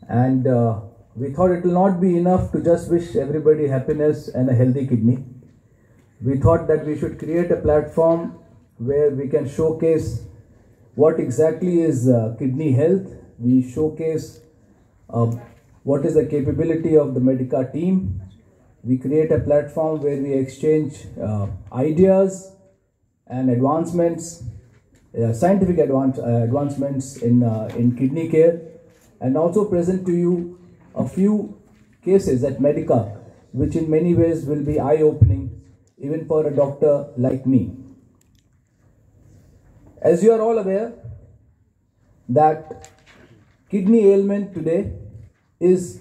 And we thought it will not be enough to just wish everybody happiness and a healthy kidney. We thought that we should create a platform where we can showcase what exactly is kidney health. We showcase what is the capability of the Medica team. We create a platform where we exchange ideas and advancements, scientific advancements in kidney care, and also present to you a few cases at Medica, which in many ways will be eye-opening even for a doctor like me. As you are all aware that kidney ailment today is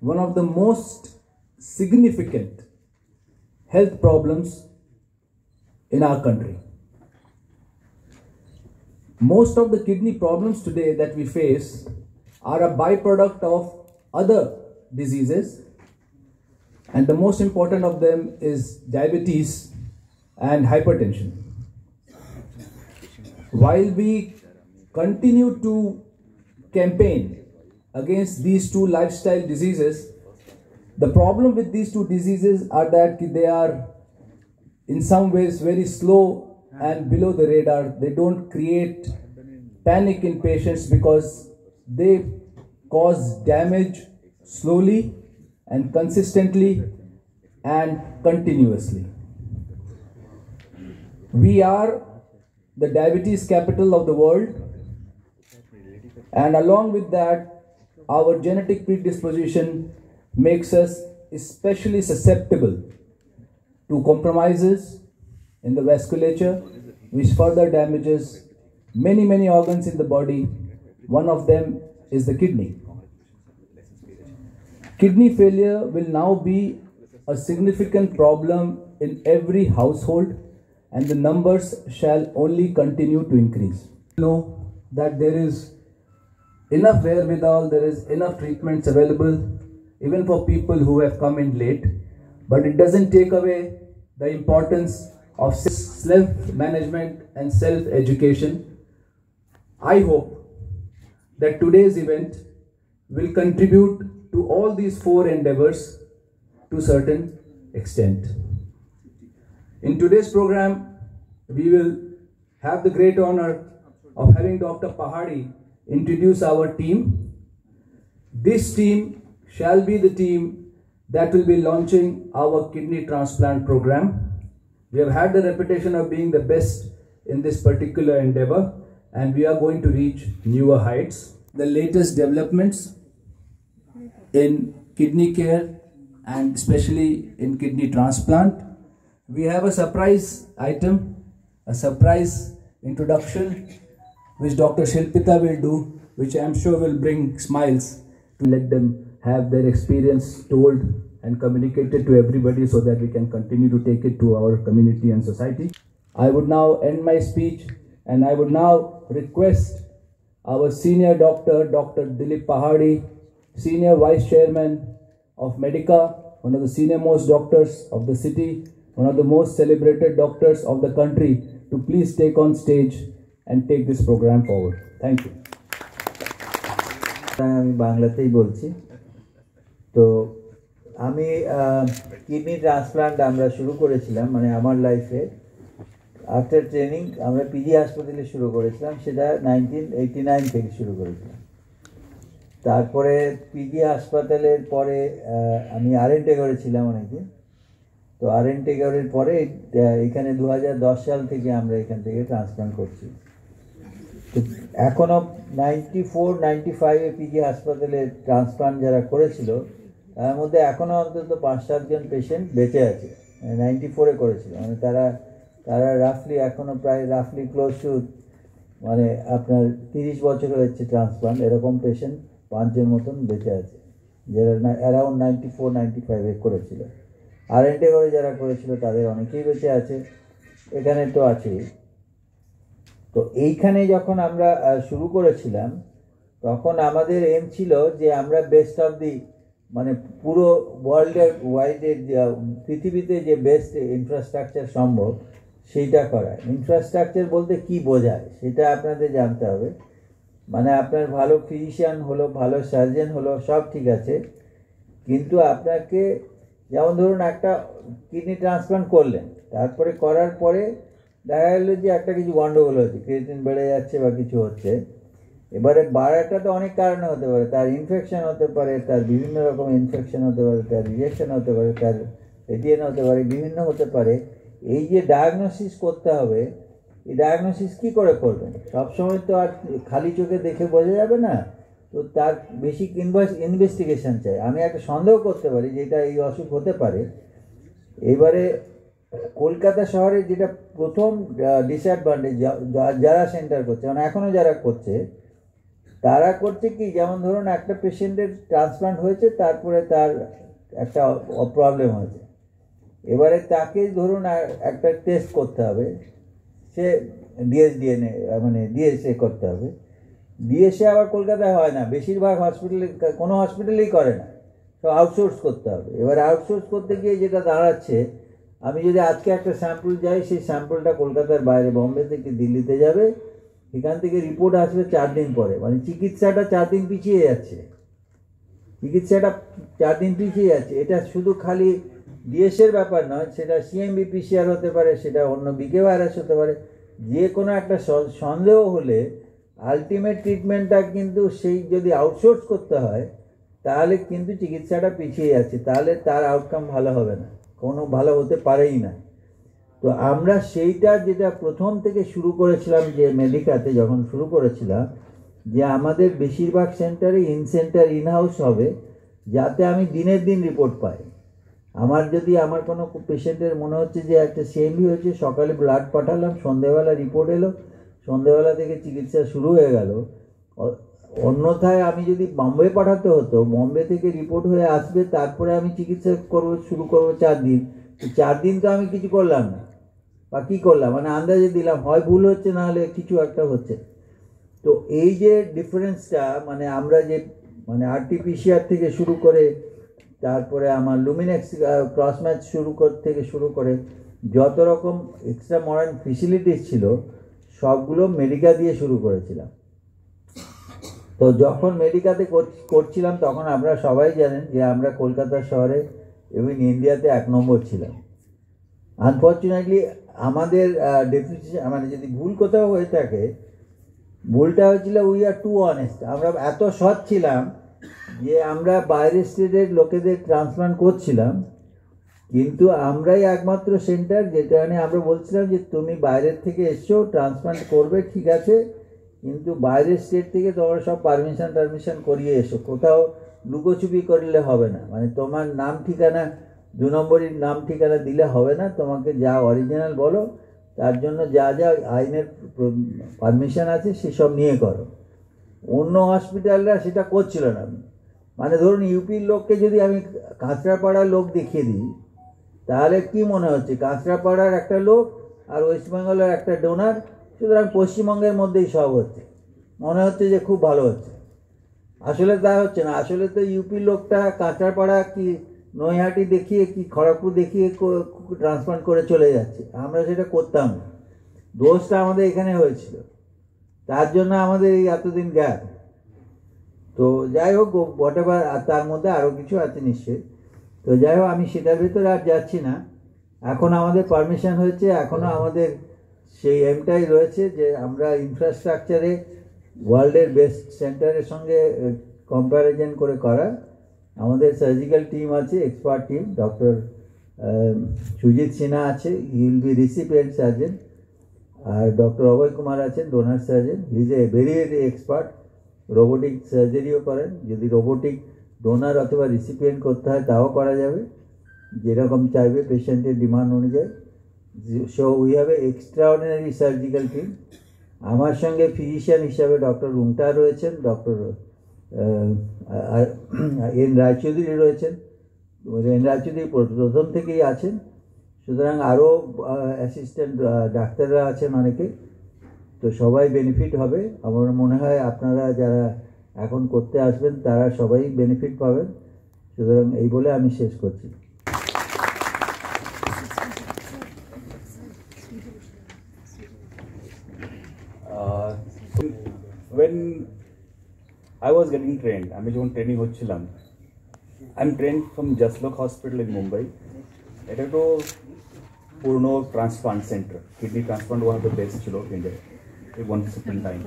one of the most significant health problems in our country. Most of the kidney problems today that we face are a byproduct of other diseases, and the most important of them is diabetes and hypertension. While we continue to campaign against these two lifestyle diseases, the problem with these two diseases are that they are in some ways very slow and below the radar. They don't create panic in patients because they cause damage slowly and consistently and continuously. We are the diabetes capital of the world, and along with that, our genetic predisposition makes us especially susceptible to compromises in the vasculature, which further damages many organs in the body. One of them is the kidney. Kidney failure will now be a significant problem in every household, and the numbers shall only continue to increase. Know that there is enough wherewithal, there is enough treatments available even for people who have come in late, but it doesn't take away the importance of self-management and self-education. I hope that today's event will contribute to all these four endeavors to a certain extent. In today's program, we will have the great honor of having Dr. Pahadi introduce our team. This team shall be the team that will be launching our kidney transplant program. We have had the reputation of being the best in this particular endeavor, and we are going to reach newer heights. The latest developments in kidney care and especially in kidney transplant. We have a surprise item, a surprise introduction, which Dr. Shilpita will do, which I am sure will bring smiles to let them have their experience told and communicated to everybody so that we can continue to take it to our community and society. I would now end my speech, and I would now request our senior doctor, Dr. Dilip Pahadi, Senior Vice Chairman of Medica, one of the senior most doctors of the city, one of the most celebrated doctors of the country, to please take on stage and take this program forward. Thank you. আমি বাংলাতেই বলছি তো আমি kidney transplant আমরা শুরু করেছিলাম মানে আমার লাইফে আফটার ট্রেনিং আমরা পিজি হাসপাতালে শুরু করেছিলাম সেটা 1989 থেকে শুরু করেছিলাম তারপরে পিজি হাসপাতালের পরে আমি আরএন টেগরে ছিলাম অনেকদিন তো আরএন টেগরের পরে এখানে 2010 সাল থেকে আমরা এখান থেকে ট্রান্সপ্লান্ট করছি তো এখনো 94-95 পিজি হাসপাতালে ট্রান্সপ্লান্ট যারা করেছিল তার মধ্যে এখনো অন্তত 5-7 জন পেশেন্ট বেঁচে আছে 94-এ করেছিল মানে তারা রাফলি এখনো প্রায় রাফলি ক্লোজ টু মানে আপনার 30 বছর হয়েছে ট্রান্সপ্লান্ট এরকম পেশেন্ট 5 জন মতন বেঁচে আছে যারা অ্যারাউন্ড 94-95-এ করেছিল আরএনটে করে যারা করেছিল তাদের অনেকেই বেঁচে আছে এখানে তো আছেই তো এইখানে যখন আমরা শুরু করেছিলাম তখন আমাদের এম ছিল যে আমরা বেস্ট অফ দি মানে পুরো ওয়ার্ল্ডের ওয়াইডের পৃথিবীতে যে বেস্ট ইনফ্রাস্ট্রাকচার সম্ভব সেইটা করা ইনফ্রাস্ট্রাকচার বলতে কি বোঝায় সেটা আপনাদের জানতে হবে মানে আপনার ভালো ফিজিশিয়ান হলো, ভালো সার্জন হলো, সব ঠিক আছে, কিন্তু আপনাকে যেমন ধরুন একটা কিডনি ট্রান্সপ্লান্ট করলেন, তারপরে করার পরে দেখা গেলো যে একটা কিছু গন্ডগোল হচ্ছে, ক্রিয়েটিন বেড়ে যাচ্ছে বা কিছু হচ্ছে। এবারে বাড়াটা তো অনেক কারণে হতে পারে, তার ইনফেকশন হতে পারে, তার বিভিন্ন রকম ইনফেকশন হতে পারে, তার রিজেকশন হতে পারে, তার এটিএন হতে পারে, বিভিন্ন হতে পারে। এই যে ডায়াগনোসিস করতে হবে, এই ডায়াগনোসিস কী করে করবেন? সবসময় তো আর খালি চোখে দেখে বোঝা যাবে না, তো তার বেসিক ইনভেস্টিগেশন চাই। আমি একটা সন্দেহ করতে পারি যে এটা এই অসুখ হতে পারে। এবারে কলকাতা শহরে যেটা প্রথম ডিসঅ্যাডভান্টেজ, যারা সেন্টার করছে, মানে এখনও যারা করছে, তারা করছে কি, যেমন ধরুন একটা পেশেন্টের ট্রান্সপ্লান্ট হয়েছে, তারপরে তার একটা প্রবলেম হয়েছে, এবারে তাকে ধরুন একটা টেস্ট করতে হবে, সে ডিএসডিএনএ মানে ডিএসএ করতে হবে। ডিএসএ আবার কলকাতায় হয় না, বেশিরভাগ হসপিটালে, কোনো হসপিটালেই করে না, সব আউটসোর্স করতে হবে। এবার আউটসোর্স করতে গিয়ে যেটা দাঁড়াচ্ছে, আমি যদি আজকে একটা স্যাম্পল যাই, সেই স্যাম্পলটা কলকাতার বাইরে, বম্বে থেকে দিল্লিতে যাবে, এখান থেকে রিপোর্ট আসবে 4 দিন পরে, মানে চিকিৎসাটা 4 দিন পিছিয়ে যাচ্ছে, চিকিৎসাটা 4 দিন পিছিয়ে যাচ্ছে। এটা শুধু খালি ডিএসের ব্যাপার নয়, সেটা সিএমবি পিসিআর হতে পারে, সেটা অন্য বিকে ভাইরাস হতে পারে। যে কোনো একটা সন্দেহ হলে আলটিমেট ট্রিটমেন্টটা কিন্তু সেই যদি আউটসোর্স করতে হয়, তাহলে কিন্তু চিকিৎসাটা পিছিয়ে যাচ্ছে, তাহলে তার আউটকাম ভালো হবে না, কোনো ভালো হতে পারেই না। তো আমরা সেইটা যেটা প্রথম থেকে শুরু করেছিলাম, যে মেডিকাতে যখন শুরু করেছিলাম, যে আমাদের বেশিরভাগ সেন্টারে ইনহাউস হবে, যাতে আমি দিনের দিন রিপোর্ট পাই। আমার কোনো পেশেন্টের মনে হচ্ছে যে একটা সিএমভি হয়েছে, সকালে ব্লাড পাঠালাম, সন্ধেবেলা রিপোর্ট এলো, সন্ধেবেলা থেকে চিকিৎসা শুরু হয়ে গেল। অন্যথায় আমি যদি বম্বে পাঠাতে হতো, বম্বে থেকে রিপোর্ট হয়ে আসবে, তারপরে আমি চিকিৎসা শুরু করবো 4 দিন। 4 দিন তো আমি কিছু করলাম না, বা কী করলাম, মানে আন্দাজে দিলাম, হয় ভুল হচ্ছে, না হলে কিছু একটা হচ্ছে। তো এই যে ডিফারেন্সটা, মানে আমরা যে মানে আরটিপিসিআর থেকে শুরু করে, তারপরে আমার লুমিনেক্স ক্রস ম্যাচ থেকে শুরু করে যত রকম এক্সট্রা মডার্ন ফেসিলিটিস ছিল, সবগুলো মেডিকা দিয়ে শুরু করেছিলাম। তো যখন মেডিকাতে করছিলাম, তখন আপনারা সবাই জানেন যে আমরা কলকাতা শহরে এবং ইন্ডিয়াতে 1 নম্বর ছিলাম। আনফর্চুনেটলি আমাদের ডেফিসিয়েন্সি, মানে যদি ভুল কোথাও হয়ে থাকে, ভুলটা হয়েছিল উই আর টু অনেস্ট। আমরা এত সৎ ছিলাম যে আমরা বাইরের স্টেটের লোকেদের ট্রান্সপ্লান্ট করছিলাম, কিন্তু আমরাই একমাত্র সেন্টার যেখানে আমরা বলছিলাম যে তুমি বাইরের থেকে এসছো, ট্রান্সপ্লান্ট করবে ঠিক আছে, কিন্তু বাইরের স্টেট থেকে তোমরা সব পারমিশন করিয়ে এসো, কোথাও লুকোচুপি করলে হবে না, মানে তোমার নাম ঠিকানা 2 নম্বরের নাম ঠিকানা দিলে হবে না, তোমাকে যা অরিজিনাল বলো, তার জন্য যা যা আইনের পারমিশন আছে সেসব নিয়ে করো। অন্য হসপিটালরা সেটা করছিল না। মানে ধরুন ইউপির লোককে যদি আমি কাঁচরাপাড়ার লোক দেখিয়ে দিই, তাহলে কি মনে হচ্ছে, কাঁচরাপাড়ার একটা লোক আর ওয়েস্ট বেঙ্গলের একটা ডোনার, সুতরাং পশ্চিমবঙ্গের মধ্যেই সব হচ্ছে, মনে হচ্ছে যে খুব ভালো হচ্ছে। আসলে তা হচ্ছে না, আসলে তো ইউপির লোকটা কাঁচরাপাড়া কি নৈহাটি দেখিয়ে কি খড়গপুর দেখিয়ে ট্রান্সপ্লান্ট করে চলে যাচ্ছে, আমরা সেটা করতাম না। দোষটা আমাদের এখানে হয়েছিল, তার জন্য আমাদের এই এতদিন গ্যাপ। তো যাই হোক, হোয়াটএভার, তার মধ্যে আরও কিছু আছে নিশ্চয়ই। তো যাই হোক, আমি সেটার ভেতরে আর যাচ্ছি না। এখন আমাদের পারমিশন হয়েছে, এখনও আমাদের সেই এমটাই রয়েছে যে আমরা ইনফ্রাস্ট্রাকচারে ওয়ার্ল্ডের বেস্ট সেন্টারের সঙ্গে কম্প্যারিজন করে করা। আমাদের সার্জিক্যাল টিম আছে, expert team, doctor Sujit Sinha আছে, he will be recipient surgeon, আর ডক্টর অভয় কুমার আছেন, donor surgeon, he is a very very expert, robotic সার্জারিও করেন। যদি রোবোটিক ডোনার অথবা রিসিপিয়েন্ট করতে হয় তাও করা যাবে, যেরকম চাইবে পেশেন্টের ডিমান্ড অনুযায়ী। So we have a extraordinary surgical team. আমার সঙ্গে ফিজিশিয়ান হিসাবে ডক্টর রুংটা রয়েছেন, ডক্টর এন রায়চৌধুরী রয়েছেন। এন রায়চৌধুরী প্রথম থেকেই আছেন, সুতরাং আরও অ্যাসিস্ট্যান্ট ডাক্তাররা আছেন অনেকে। তো সবাই বেনিফিট হবে। আমার মনে হয় আপনারা যারা এখন করতে আসবেন তারা সবাই বেনিফিট পাবেন। সুতরাং এই বলে আমি শেষ করছি। When I was getting trained. আমি যখন ট্রেনিং হচ্ছিলাম, I'm trained from Jaslok Hospital in Mumbai. এটা তো পুরনো transplant centre, kidney transplant one of the best ছিল ইন্ডিয়া এই ওয়ান সেকেন্ড টাইম।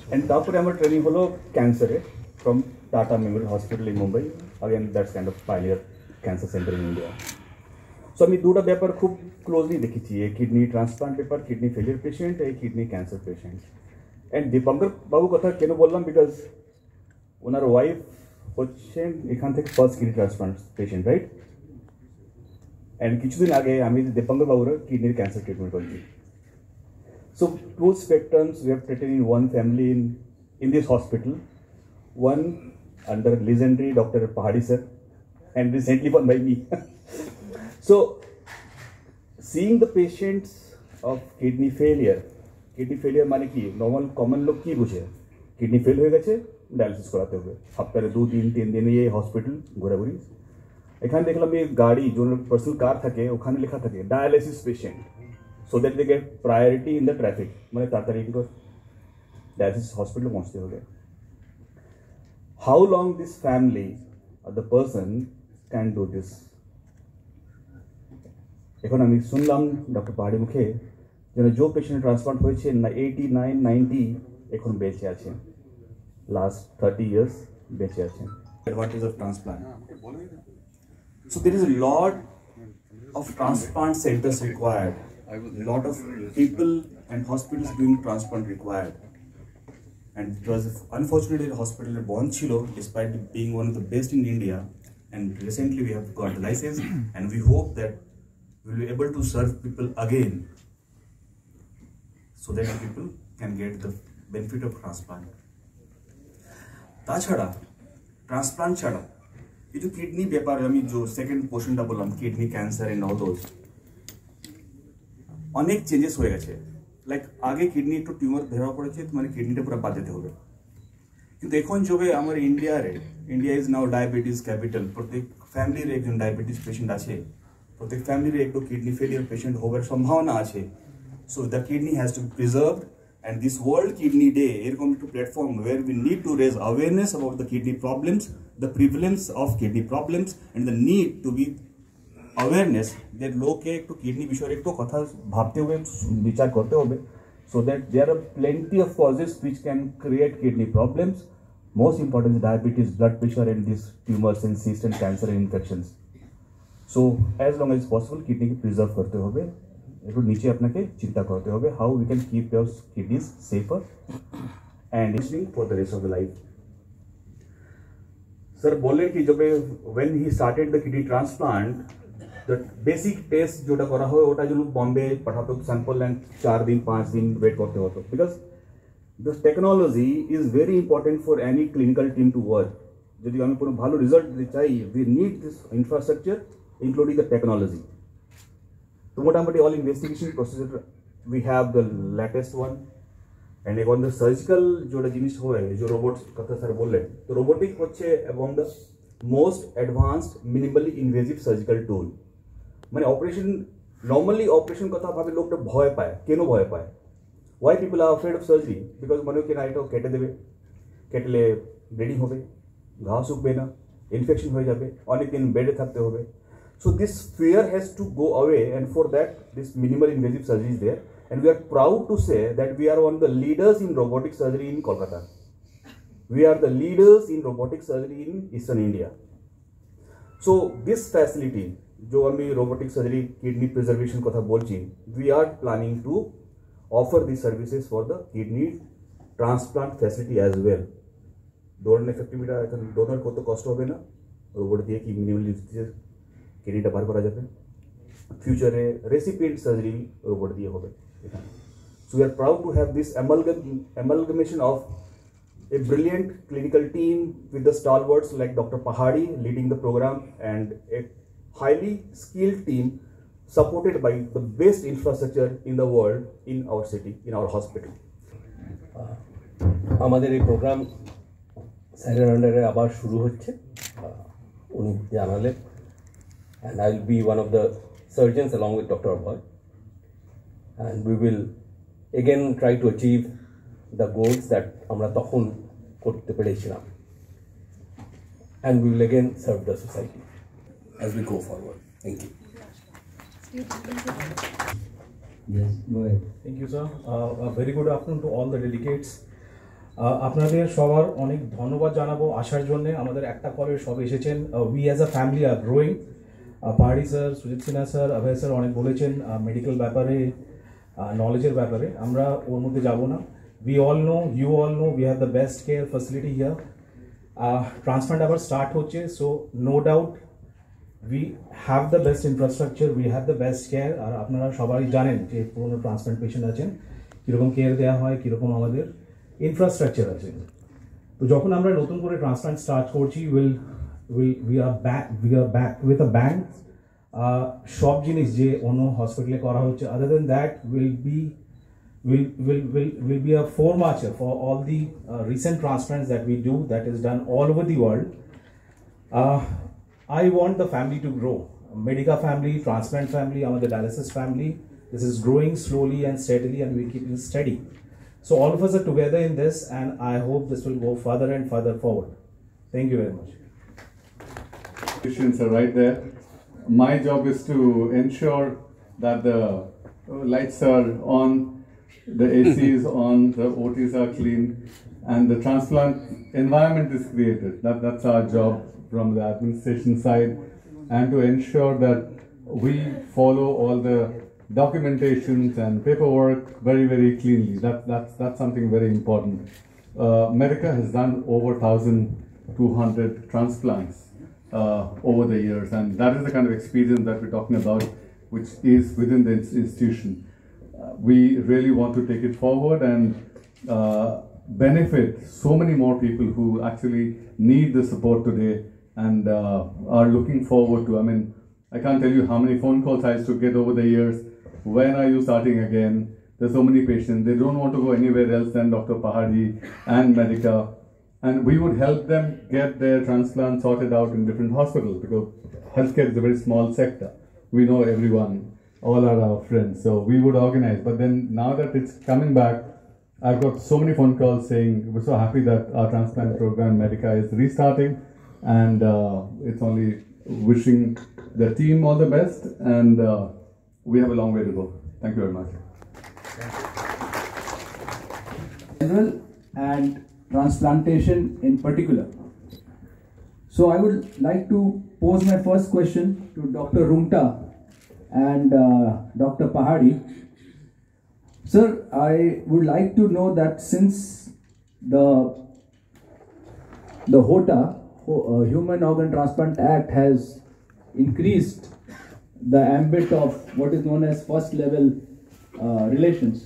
অ্যান্ড তারপরে আমার ট্রেনিং হলো ক্যান্সারে from Tata memorial hospital in Mumbai, again that's kind of pioneer cancer centre in India. So আমি দুটো ব্যাপার খুব ক্লোজলি দেখেছি, এই kidney transplant paper, kidney failure patient, এই kidney cancer patient. And Dipankar বাবু কথা কেন বললাম, বিকজ ওনার ওয়াইফ হচ্ছেন এখান থেকে first kidney transplant patient, right? And কিছুদিন আগে আমি দীপঙ্কর বাবুর কিডনির ক্যান্সার ট্রিটমেন্ট করছি। So two spectrums we have treated in one family in this hospital, one under legendary Dr. Pahadi sir, and recently one by me. So seeing the patients of kidney failure মানে কি normal common লোক কি বুঝে, kidney fail হয়ে গেছে dialysis করাতে হবে, সপ্তাহে 2-3 দিনে এই হসপিটাল ঘোরাঘুরি। এখানে দেখলাম এই গাড়ি जो পার্সোনাল কার থাকে ওখানে লেখা থাকে dialysis patient, so that they get priority in the traffic, মানে তাড়াতাড়ি ইনকো ডায়ালিসিস হসপিটালে পৌঁছতে হবে। How long this family or the person can do this? এখন আমি শুনলাম ডক্টর পাহাড়ি মুখে যেন যে পেশেন্ট ট্রান্সপ্লান্ট হয়েছে না 89-90 এখন বেঁচে আছেন, লাস্ট 30 years বেঁচে আছেন। Advantage of transplant, so there is a lot of transplant centers required, a lot of people and hospitals doing transplant required, and it was unfortunately the hospital born chilo despite being one of the best in India, and recently we have got the license and we hope that we will be able to serve people again so that people can get the benefit of transplant. তাছাড়া transplant ছাড়া এই যে kidney ব্যাপারে আমি যে second পোর্শনটা বললাম kidney cancer and all those, অনেক চেঞ্জেস হয়ে গেছে। লাইক আগে কিডনি একটু টিউমার ধরা পড়েছে মানে কিডনিটা পুরো বাদ দিতে হবে, কিন্তু এখন যবে আমার India is now diabetes capital, প্রত্যেক ফ্যামিলির একজন ডায়াবেটিস পেশেন্ট আছে, প্রত্যেক ফ্যামিলির একটু কিডনি ফেলিয়ার পেশেন্ট হওয়ার সম্ভাবনা আছে। So the kidney has to be preserved, and this World Kidney Day এরকম একটু platform where we need to raise awareness about the kidney problems, the prevalence of kidney problems, and the need to be awareness that লোকে একটু kidney বিষয়ে একটু কথা ভাবতে হবে, বিচার করতে হবে, so that there are plenty of causes which can create kidney problems. Most important is diabetes, blood pressure, and these tumors and cysts and cancer and infections. So as long as possible kidney K preserve করতে হবে, একটু নিচে আপনাকে চিন্তা করতে হবে how we can keep your kidneys safer and listening for the rest of the life. Sir বললেন কি যবে when he started the kidney transplant, the basic test যেটা করা হয় ওটা জন্য বম্বে পাঠাতো স্যাম্পল এন্ড 4 দিন 5 দিন ওয়েট করতে হতো, because the technology is very important for any clinical team to work. যদি আমি কোনো ভালো রেজাল্ট দিতে চাই, we need this infrastructure including the technology. So মোটামুটি all investigation procedure we have the latest one, and এখন the surgical যেটা জিনিস হয় যে রোবট কথা স্যার বললেন, তো রোবোটিক হচ্ছে among the most advanced minimally invasive surgical tool. মানে অপারেশন নর্মালি অপারেশন কথা ভাবে লোকটা ভয় পায়, কেন ভয় পায়? why people are afraid of surgery? because মনে হয় কি না এটা কেটে দেবে, কেটলে ব্লিডিং হবে, ঘা শুকবে না, ইনফেকশন হয়ে যাবে, অনেকদিন বেডে থাকতে হবে। So this fear has to go away, and for that this minimal invasive surgery is there, and we are proud to say that we are one of the leaders in robotic surgery in Kolkata. We are the leaders in robotic surgery in Eastern India. So this facility जो আমি robotic surgery kidney preservation কথা বলছি, we are planning to offer these services for the kidney transplant facility as well. Donor effectivity এখন donor করতে কষ্ট হবে না, robot দিয়ে কি minimally কিডনিটা বার করা যাবে, ফিউচারে রেসিপিয়েন্ট সার্জারি রোবট দিয়ে হবে এখানে। So we are proud to have this amalgamation of a brilliant clinical team with the stalwarts like Dr. Pahadi leading the program, and a highly skilled team supported by the best infrastructure in the world in our city, in our hospital. আমাদের এই programme স্যারের আন্ডারে আবার শুরু হচ্ছে, উনি জানালেন, and I will be one of the surgeons along with Dr. Abhay, and we will again try to achieve the goals that আমরা তখন করতে পেরেছিলাম, and we will again serve the society as we go forward. Thank you. Yes, go ahead. Thank you, sir. A very good afternoon to all the delegates. আপনাদের সবার অনেক ধন্যবাদ জানাবো আসার জন্য। আমাদের একটা কলেজ সব এসেছেন। We as a family are growing. Pahari sir, Sujit Sinha sir, Abhay sir অনেক বলেছেন মেডিকেল ব্যাপারে, নলেজের ব্যাপারে। আমরা ওর মধ্যে যাব না। We all know, you all know, we have the best care facility here. Transplant আবার স্টার্ট হচ্ছে, so no doubt we have the best infrastructure, we have the best care. আর আপনারা সবাই জানেন যে পুরনো ট্রান্সপ্লান্ট পেশেন্ট আছেন কীরকম কেয়ার দেওয়া হয়, কীরকম আমাদের ইনফ্রাস্ট্রাকচার আছে। তো যখন আমরা নতুন করে ট্রান্সপ্লান্ট স্টার্ট করছি, we are back with a bank. সব জিনিস যে অন্য হসপিটালে করা হচ্ছে, আদার দেন that will be a foremarcher for all the recent transplants that we do, that is done all over the world. I want the family to grow. Medica family, transplant family, the dialysis family. This is growing slowly and steadily, and we keep it steady. So all of us are together in this, and I hope this will go further and further forward. Thank you very much. Patients are right there. My job is to ensure that the lights are on, the AC is on, the OTs are clean, and the transplant environment is created. That's our job from the administration side, and to ensure that we follow all the documentations and paperwork very, very cleanly. That's something very important. Medica has done over 1,200 transplants over the years, and that is the kind of experience that we're talking about, which is within the institution. We really want to take it forward and benefit so many more people who actually need the support today and are looking forward to. I mean, I can't tell you how many phone calls I used to get over the years. When are you starting again? There's so many patients. They don't want to go anywhere else than Dr. Pahadi and Medica. And we would help them get their transplant sorted out in different hospitals, because healthcare is a very small sector. We know everyone, all are our friends. So we would organize. But then now that it's coming back, I've got so many phone calls saying we're so happy that our transplant program Medica is restarting. And it's only wishing the team all the best, and we have a long way to go. Thank you very much. General and transplantation in particular. So I would like to pose my first question to Dr. Rumta and Dr. Pahadi. Sir, I would like to know that since the HOTA, Human Organ Transplant Act, has increased the ambit of what is known as first level relations,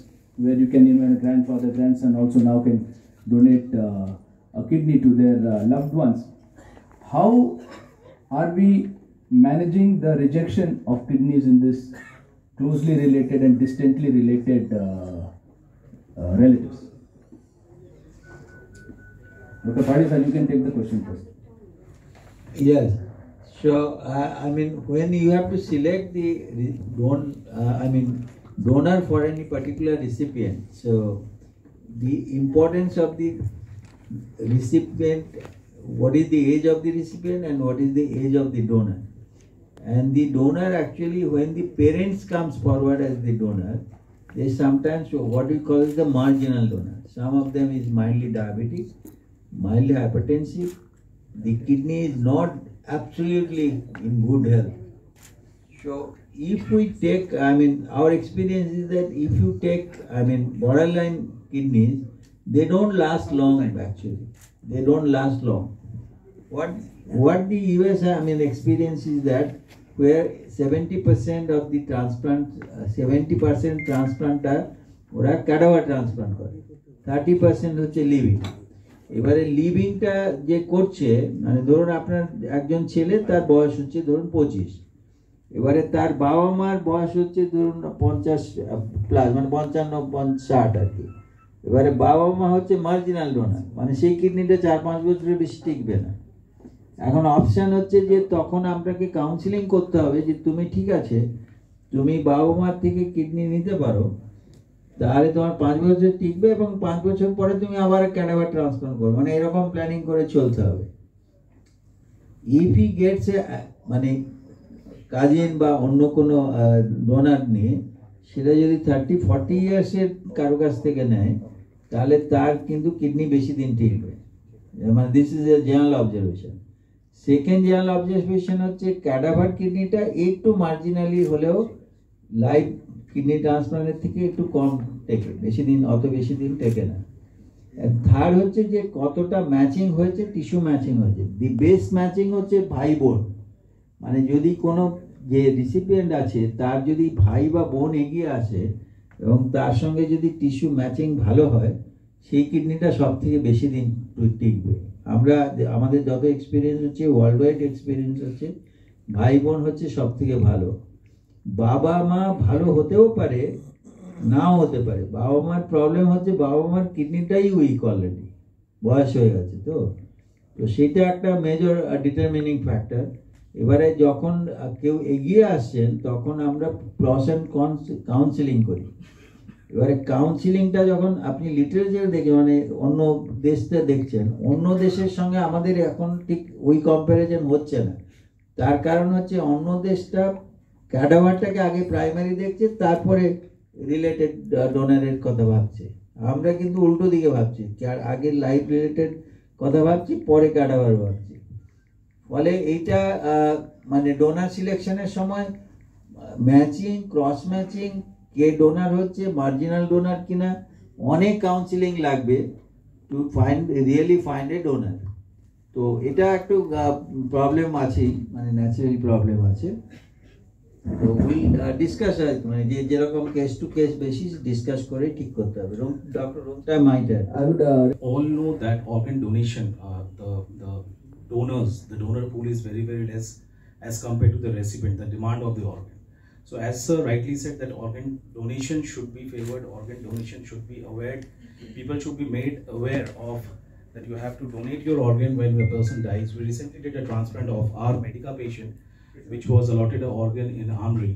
where you can, grandfather, grandson also now can donate a kidney to their loved ones. How are we managing the rejection of kidneys in this closely related and distantly related relatives? Dr. Pahadi, you can take the question first. Yes. So, I mean, when you have to select the donor for any particular recipient, so the importance of the recipient, what is the age of the recipient and what is the age of the donor. And the donor actually, when the parents comes forward as the donor, they sometimes what we call is the marginal donor. Some of them is mildly diabetic, mildly hypertensive. The kidney is not absolutely in good health. So if we take, our experience is that if you take, borderline kidneys, they don't last long actually. They don't last long. What the US, experience is that where 70% of the transplant, 70% transplanter, ওরা cadaver transplant করে, 30% হচ্ছে living. এবারে লিভিংটা যে করছে, ধরুন আপনার একজন ছেলে, তার বয়স হচ্ছে ধরুন 25, এবারে তার বাবা মার বয়স হচ্ছে ধরুন 50 প্লাস, 55-60 আর কি। এবারে বাবা মা হচ্ছে মার্জিনাল ডোনার, সেই কিডনিটা 4-5 বছরের বেশি টিকবে না। এখন অপশান হচ্ছে যে তখন আপনাকে কাউন্সিলিং করতে হবে যে তুমি ঠিক আছে, তুমি বাবা মার থেকে কিডনি নিতে পারো, তাহলে তোমার 5 বছর টিকবে এবং 5 বছর পরে তুমি আবার ক্যাডাভার ট্রান্সপ্লান্ট করবে, মানে এরকম প্ল্যানিং করে চলতে হবে। ইফ হি গেটস মানে কাজিন বা অন্য কোনো ডোনার নিয়ে, সেটা যদি 30-40 ইয়ার্সের কারো কাছ থেকে নেয়, তাহলে তার কিন্তু কিডনি বেশি দিন টিকবে, মানে this is a general observation. Second general observation হচ্ছে ক্যাডাভার কিডনিটা একটু মার্জিনালি হলেও লাইভ কিডনি ট্রান্সপ্লান্টের থেকে একটু কম টেকে, অত বেশি দিন টেকে না। থার্ড হচ্ছে যে কতটা ম্যাচিং হয়েছে, টিস্যু ম্যাচিং হয়েছে। দি বেস্ট ম্যাচিং হচ্ছে ভাই বোন, মানে যদি কোনো যে রিসিপিয়েন্ট আছে তার যদি ভাই বা বোন এগিয়ে আসে এবং তার সঙ্গে যদি টিস্যু ম্যাচিং ভালো হয়, সেই কিডনিটা সব থেকে বেশি দিন টিকবে। আমাদের যত এক্সপিরিয়েন্স হচ্ছে, ওয়ার্ল্ড ওয়াইড এক্সপিরিয়েন্স হচ্ছে, ভাই বোন হচ্ছে সব থেকে ভালো। বাবা মা ভালো হতেও পারে, নাও হতে পারে। বাবা মার প্রবলেম হচ্ছে বাবা মার কিডনিটাই উইক, অলরেডি বয়স হয়ে গেছে, তো সেটা একটা মেজর ডিটারমিনিং ফ্যাক্টর। এবারে যখন কেউ এগিয়ে আসছেন তখন আমরা প্রস অ্যান্ড কনস কাউন্সিলিং করি। এবারে কাউন্সিলিংটা যখন আপনি লিটারেচার দেখে, মানে অন্য দেশটা দেখছেন, অন্য দেশের সঙ্গে আমাদের এখন ঠিক ওই কম্প্যারিজন হচ্ছে না। তার কারণ হচ্ছে অন্য দেশটা ক্যাডাভারটাকে আগে প্রাইমারি দেখছে, তারপরে রিলেটেড ডোনারের কথা ভাবছে। আমরা কিন্তু উল্টো দিকে ভাবছি, আগে লাইফ রিলেটেড কথা ভাবছি, পরে ক্যাডাভার ভাবছি। ফলে এইটা মানে ডোনার সিলেকশনের সময় ম্যাচিং, ক্রস ম্যাচিং, কে ডোনার হচ্ছে, মার্জিনাল ডোনার কিনা, অনেক কাউন্সিলিং লাগবে to really find a donor. তো এটা একটু প্রবলেম আছেই, মানে ন্যাচারালি প্রবলেম আছে। তো উইল ডিসকাস, মানে যেরকম case to case basis discuss করে ঠিক করতে হবে। ডক্টর রুমটা মাইটার, I would all know that organ donation, the donor pool is very, very less as compared to the recipient, the demand of the organ. So as sir rightly said, that organ donation should be favored, organ donation should be aware, people should be made aware of that you have to donate your organ when a person dies. We recently did a transplant of our Medica patient, which was allotted an organ in Amri,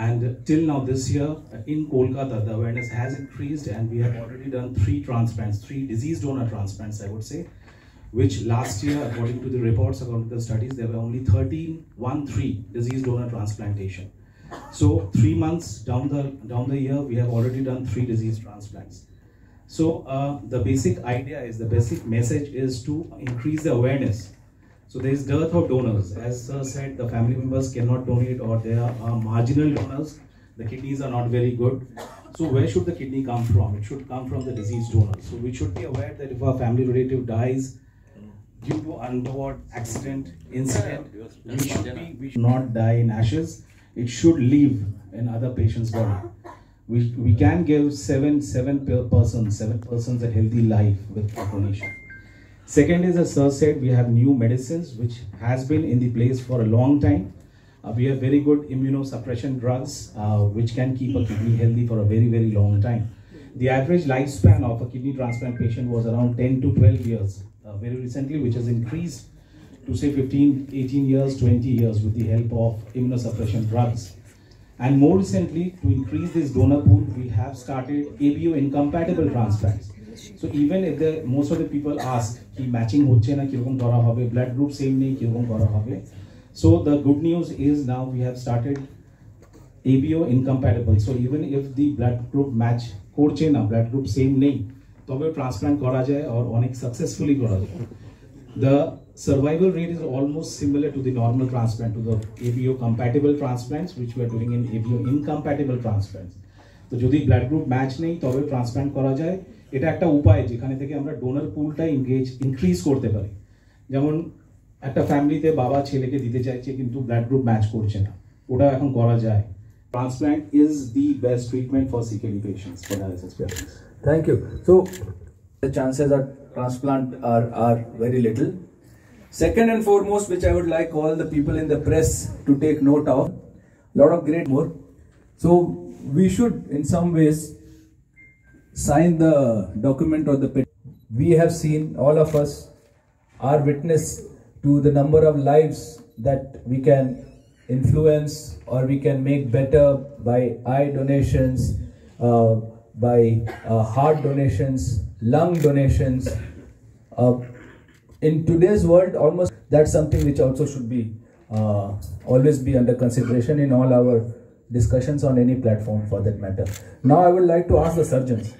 and till now this year in Kolkata the awareness has increased, and we have already done 3 transplants, 3 disease donor transplants, I would say, which last year, according to the reports, according to the studies, there were only 13 disease donor transplantation. So 3 months down the year, we have already done 3 disease transplants. So the basic idea is, the basic message is to increase the awareness. So there is dearth of donors. As sir said, the family members cannot donate, or there are marginal donors. The kidneys are not very good. So where should the kidney come from? It should come from the deceased donor. So we should be aware that if our family relative dies due to untoward accident, incident, we should not die in ashes. It should live in other patient's body. We can give 7 persons a healthy life with donation. Second is, as sir said, we have new medicines which has been in the place for a long time. We have very good immunosuppression drugs which can keep a kidney healthy for a very, very long time. The average lifespan of a kidney transplant patient was around 10 to 12 years. Very recently, which has increased to say 15, 18 years, 20 years with the help of immunosuppression drugs. And more recently, to increase this donor pool, we have started ABO incompatible transplants. So even if most of the people ask ki matching hocche na kirokom kora hobe, blood group same nei kirokom kora hobe. So the good news is now we have started ABO incompatible. So even if the blood group match korche na, blood group same nei, tobe transplant kora jay or onek successfully kora jay. The survival rate is almost similar to the normal transplant, to the ABO compatible transplants which we are doing in ABO incompatible transplants. তো যদি blood group match নেই তবে transplant করা যায়। এটা একটা উপায় যেখানে থেকে আমরা ডোনার পুলটা ইনক্রিজ করতে পারি। যেমন একটা ফ্যামিলিতে বাবা ছেলেকে দিতে চাইছে কিন্তু ব্লাড গ্রুপ ম্যাচ করছে না, ওটা এখন করা যায়। Transplant is the best treatment for CKD patients, for dialysis patients. Thank you. So the chances of transplant are very little. Second and foremost, which I would like all the people in the press to take note of, a lot of great more. So we should in some ways sign the document or the petition. We have seen, all of us are witness to the number of lives that we can influence or we can make better by eye donations, by heart donations, lung donations. In today's world, almost that's something which also should be always be under consideration in all our discussions on any platform for that matter. Now I would like to ask the surgeons.